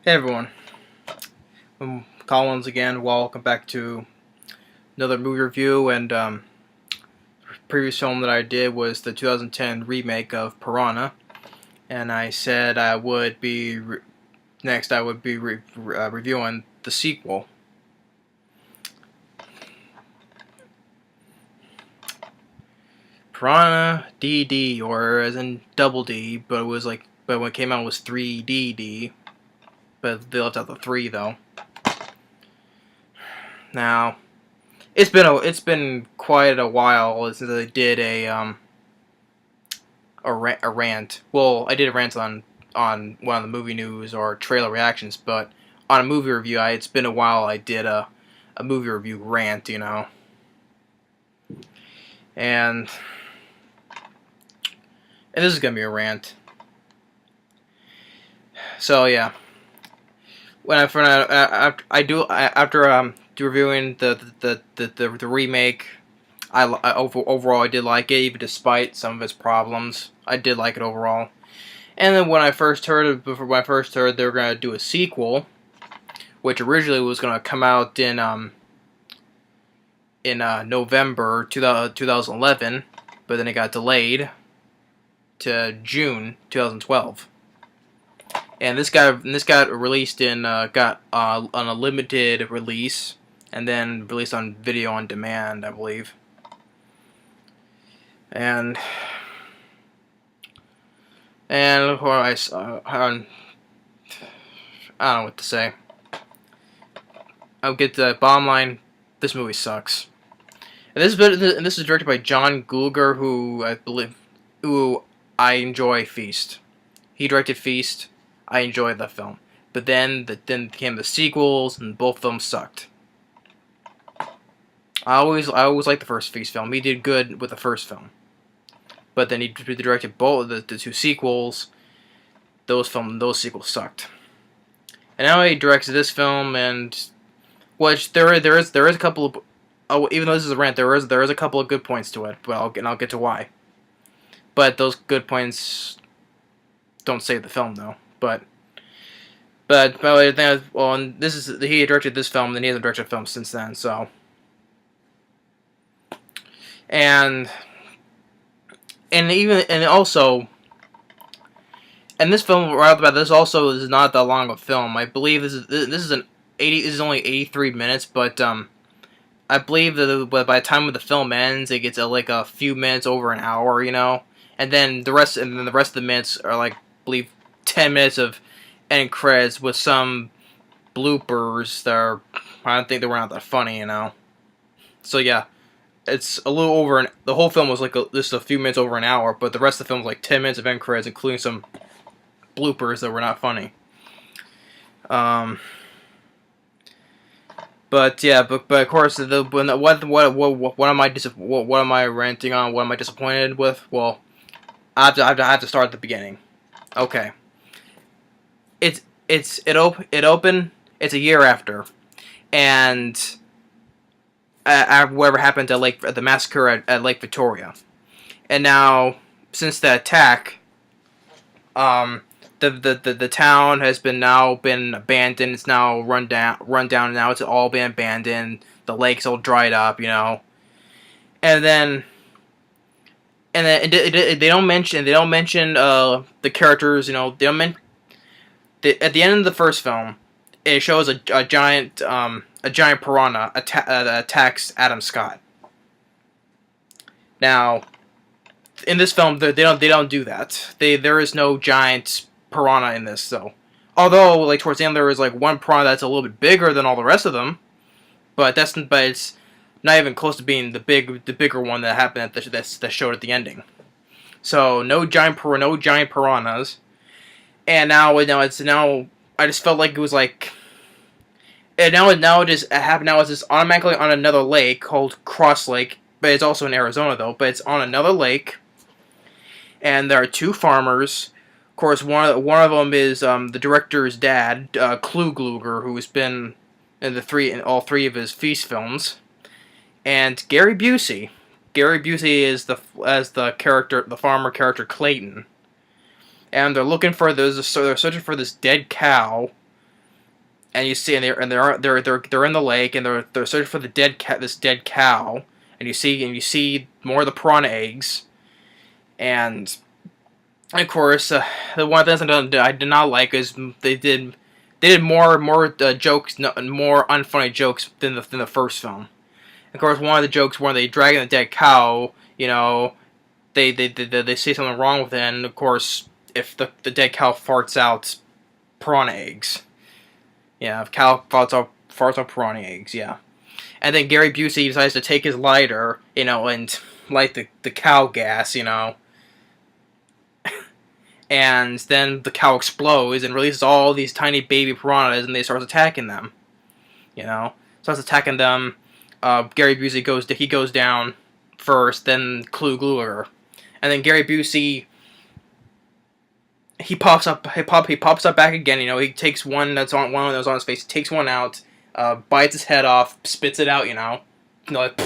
Hey everyone, I'm Collins again. Welcome back to another movie review. And previous film that I did was the 2010 remake of Piranha, and I said I would be next. I would be reviewing the sequel. Piranha DD, or as in double D, but when it came out it was 3DD, but they left out the 3 though. Now, it's been quite a while since I did a rant. Well, I did a rant on one of the movie news or trailer reactions, but on a movie review, it's been a while I did a movie review rant, and this is gonna be a rant. So yeah, after reviewing the remake, overall I did like it, even despite some of its problems. I did like it overall. And then when I first heard they were gonna do a sequel, which originally was gonna come out in November 2011, but then it got delayed to June 2012. And this got released got on a limited release, and then released on video on demand, I believe. And of course, I don't know what to say. I'll get to the bottom line. This movie sucks. And this is directed by John Gulager, who I enjoy Feast. He directed Feast. I enjoyed that film, but then came the sequels, and both of them sucked. I always liked the first Feast film. He did good with the first film, but then he directed both the two sequels. Those sequels sucked, and now he directs this film, and which there is a couple of, even though this is a rant, there is a couple of good points to it. Well, I'll get to why. But those good points don't save the film, though. But and he directed this film, and he hasn't directed a film since then. So, and also, this film right off the bat, this also is not that long of a film. I believe this is only 83 minutes, but I believe that by the time the film ends, it gets like a few minutes over an hour, and then the rest of the minutes are like, I believe, 10 minutes of end credits with some bloopers that I don't think they were not that funny, So yeah, it's a little over the whole film was like just a few minutes over an hour, but the rest of the film was like 10 minutes of end credits, including some bloopers that were not funny. But yeah, but of course, what am I ranting on? What am I disappointed with? Well, I have to start at the beginning. Okay. It opened. It's a year after, and whatever happened at the massacre at Lake Victoria, and now since the attack, the town has been abandoned. It's now run down. Now it's all been abandoned. The lake's all dried up, and then they don't mention the characters. They don't mention. At the end of the first film, it shows a giant piranha attacks Adam Scott. Now, in this film, they don't do that. There is no giant piranha in this, though. Although, like towards the end, there is like one piranha that's a little bit bigger than all the rest of them, but it's not even close to being the bigger one that happened that showed at the ending. So no giant piranhas. And now I just felt like it was like, and now it just happened. Now it's just automatically on another lake called Cross Lake, but it's also in Arizona though. But it's on another lake, and there are two farmers. Of course, one of them is the director's dad, Gulager, who has been in all three of his Feast films, and Gary Busey. Gary Busey is the farmer character Clayton. And they're searching for this dead cow and you see, and they're in the lake, and they're searching for the this dead cow, and you see more of the piranha eggs, and of course, the one thing I did not like is they did more jokes, more unfunny jokes than the first film. Of course, one of the jokes when they dragging the dead cow, they say something wrong with it, and of course, if the dead cow farts out piranha eggs, yeah, if cow farts out piranha eggs, yeah, and then Gary Busey decides to take his lighter, and light the cow gas, and then the cow explodes and releases all these tiny baby piranhas, and they starts attacking them, starts attacking them. Gary Busey goes down first, then Gulager, and then Gary Busey he pops up back again. He takes one that's on his face, takes one out, bites his head off, spits it out. Like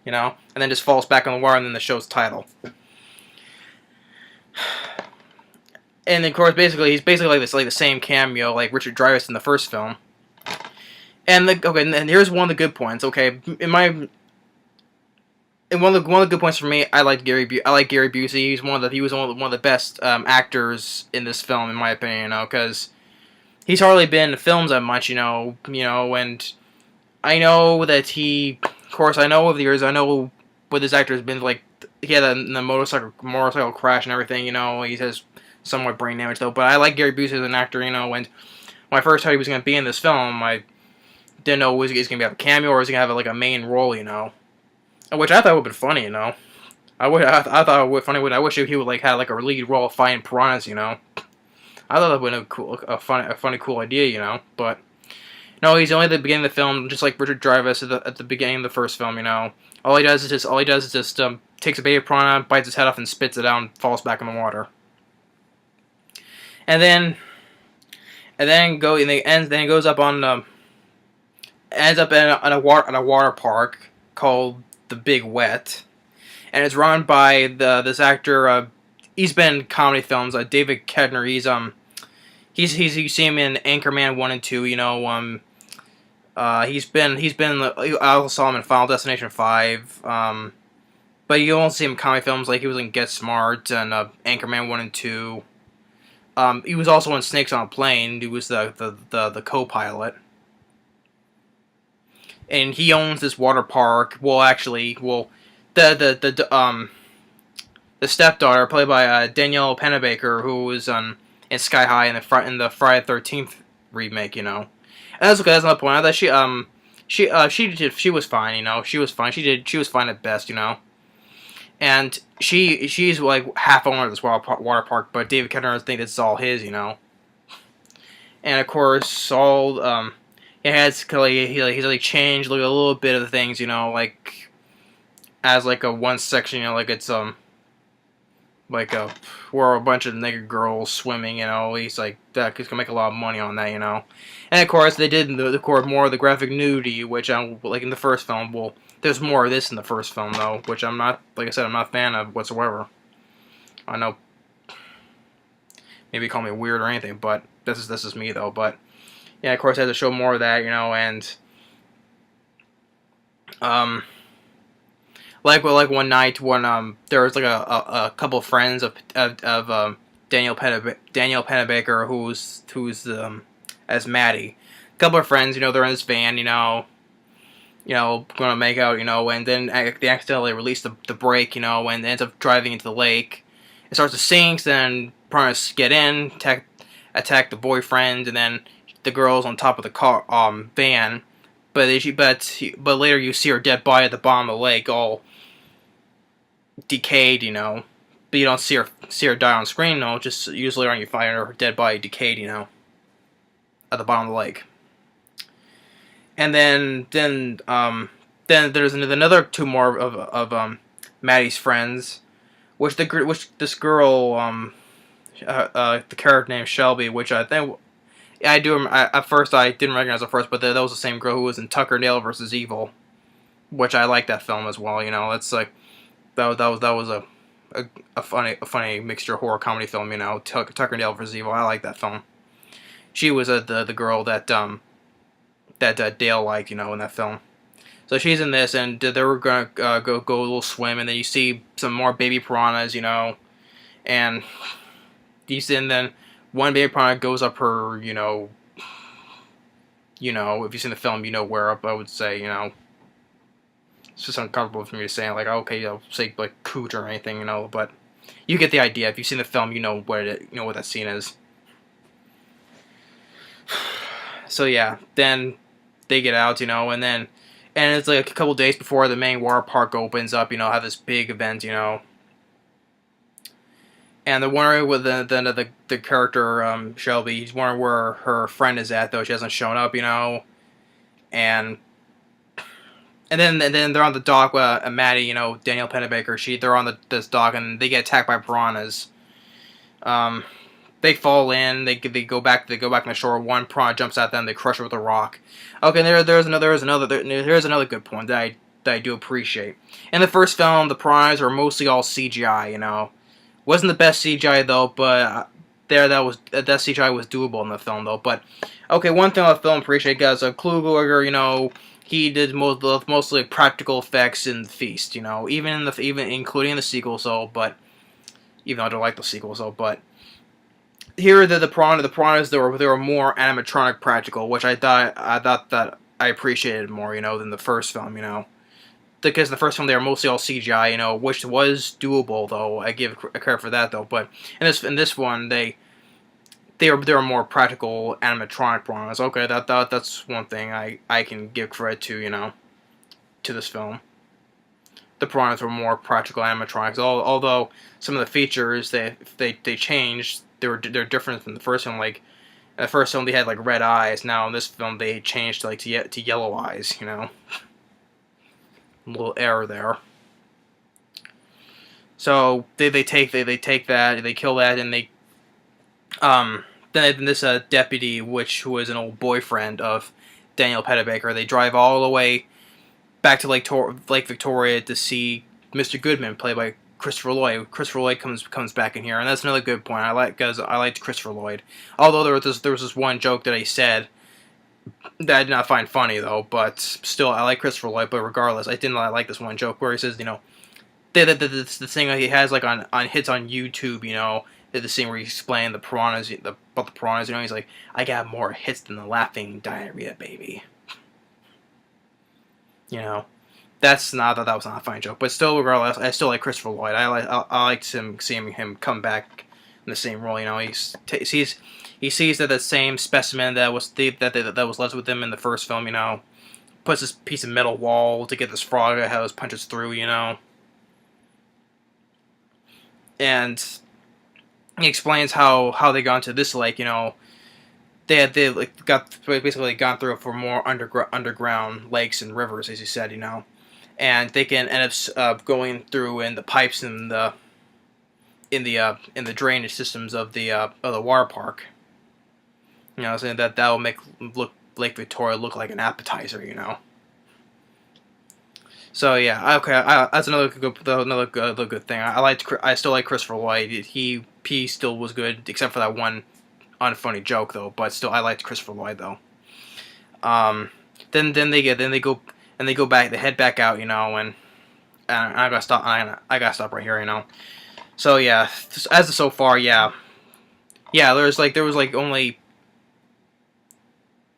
and then just falls back on the water, and then the show's title. And of course, he's basically like the same cameo like Richard Dreyfuss in the first film. And and here's one of the good points. Okay, one of the good points for me, I like Gary Busey. He was one of the best actors in this film, in my opinion. Because he's hardly been in films that much. And I know that of course, I know over the years, I know what this actor has been like. He had the motorcycle crash and everything. He has somewhat brain damage though. But I like Gary Busey as an actor. When I first heard he was going to be in this film, I didn't know was he going to have a cameo or was he going to have like a main role. Which I thought would have been funny. I thought it would be funny. I wish he would like had like a lead role fighting piranhas. I thought that would have been a funny, cool idea. But no, he's only at the beginning of the film, just like Richard Dreyfuss at the beginning of the first film. All he does is just takes a baby piranha, bites his head off, and spits it out, and falls back in the water. And then it goes up on ends up in a water park called The Big Wet, and it's run by this actor. He's been in comedy films. David Koechner. You see him in Anchorman 1 and 2. I also saw him in Final Destination 5. But you won't see him in comedy films like he was in Get Smart and Anchorman 1 and 2. He was also in Snakes on a Plane. He was the co-pilot. And he owns this water park. The stepdaughter, played by Danielle Panabaker, who was in Sky High in the Friday the 13th remake. And that's okay. That's another point. I thought she was fine. She was fine. She was fine at best. And she's like half owner of this water park, but David Koechner thinks it's all his. And of course, all he's like changed like a little bit of the things, like as like a one section, like it's like where a bunch of naked girls swimming, he's like that he's gonna make a lot of money on that, And of course they did more of the graphic nudity, which like in the first film. Well, there's more of this in the first film though, which I'm not, like I said, I'm not a fan of whatsoever. I know maybe call me weird or anything, but this is me though. But yeah, of course, I had to show more of that, and like one night when there was like a couple of friends of Danielle Panabaker who's as Maddie, a couple of friends, they're in this van, gonna make out, and then they accidentally release the brake, and ends up driving into the lake. It starts to sink, then piranhas get in, attack the boyfriend, and then the girl's on top of the car van, but later you see her dead body at the bottom of the lake, all decayed, but you don't see her die on screen, just usually later on you find her dead body decayed, at the bottom of the lake. And then there's another two more of Maddie's friends, which this girl the character named Shelby, which I think. Yeah, I do. At first, I didn't recognize her first, but that was the same girl who was in Tucker and Dale vs. Evil, which I like that film as well. It's like that was a funny mixture horror comedy film. Tucker and Dale vs. Evil. I like that film. She was the girl that Dale liked, in that film. So she's in this, and they were gonna go a little swim, and then you see some more baby piranhas, and and then one baby piranha goes up her, if you've seen the film, where up. I would say, it's just uncomfortable for me to say, like, okay, say like coot or anything, but you get the idea. If you've seen the film, you know what that scene is. So yeah, then they get out, and it's like a couple days before the main water park opens up, have this big event, and they're wondering with the character Shelby. He's wondering where her friend is at, though she hasn't shown up, and then they're on the dock. Maddie, Danielle Panabaker, they're on this dock, and they get attacked by piranhas. They fall in. They go back on the shore. One piranha jumps at them. They crush it with a rock. Okay, there's another good point that I do appreciate. In the first film, the piranhas were mostly all CGI. Wasn't the best CGI though, but that CGI was doable in the film though. But okay, one thing about the film I appreciate, guys, Gulager, he did mostly practical effects in the Feast, even including the sequel. So, but even though I don't like the sequel, so but here the piranhas they were more animatronic practical, which I thought that I appreciated more, than the first film, Because in the first film they were mostly all CGI, which was doable though. I give credit for that though. But in this one they were more practical animatronic piranhas. Okay, that's one thing I can give credit to, to this film. The piranhas were more practical animatronics. Although some of the features they changed, they're different from the first film. Like in the first film they had like red eyes. Now in this film they changed like to yellow eyes. A little error there. So they take that, they kill that, and then this deputy, who was an old boyfriend of Danielle Panabaker, they drive all the way back to Lake Victoria to see Mr. Goodman, played by Christopher Lloyd. Christopher Lloyd comes back in here, and that's another good point. I liked Christopher Lloyd. Although there was this one joke that he said that I did not find funny though, but still I like Christopher Lloyd. But regardless, I didn't like this one joke where he says, the thing that he has like on hits on YouTube, the scene where he's explaining the piranhas, about the piranhas, he's like, I got more hits than the laughing diarrhea baby. That was not a funny joke, but still, regardless, I still like Christopher Lloyd. I liked seeing him come back in the same role. He sees that the same specimen that was left with him in the first film. Puts this piece of metal wall to get this frog that has punches through. And he explains how they got into this lake. They basically gone through it for more underground lakes and rivers, as you said, and they can end up going through in the pipes in the drainage systems of the water park. Saying that will make Lake Victoria look like an appetizer. So yeah, okay, that's another good thing. I still like Christopher Lloyd. He still was good, except for that one unfunny joke though. But still, I liked Christopher Lloyd though. Then they go back. They head back out, and I gotta stop. I gotta stop right here, So yeah, as of so far, yeah. There was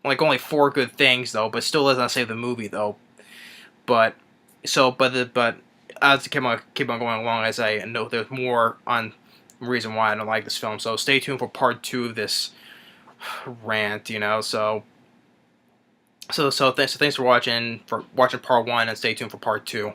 only 4 good things though, but still doesn't save the movie though. But as I keep on going along, as I know there's more on the reason why I don't like this film. So stay tuned for part 2 of this rant, So thanks for watching part 1, and stay tuned for part 2.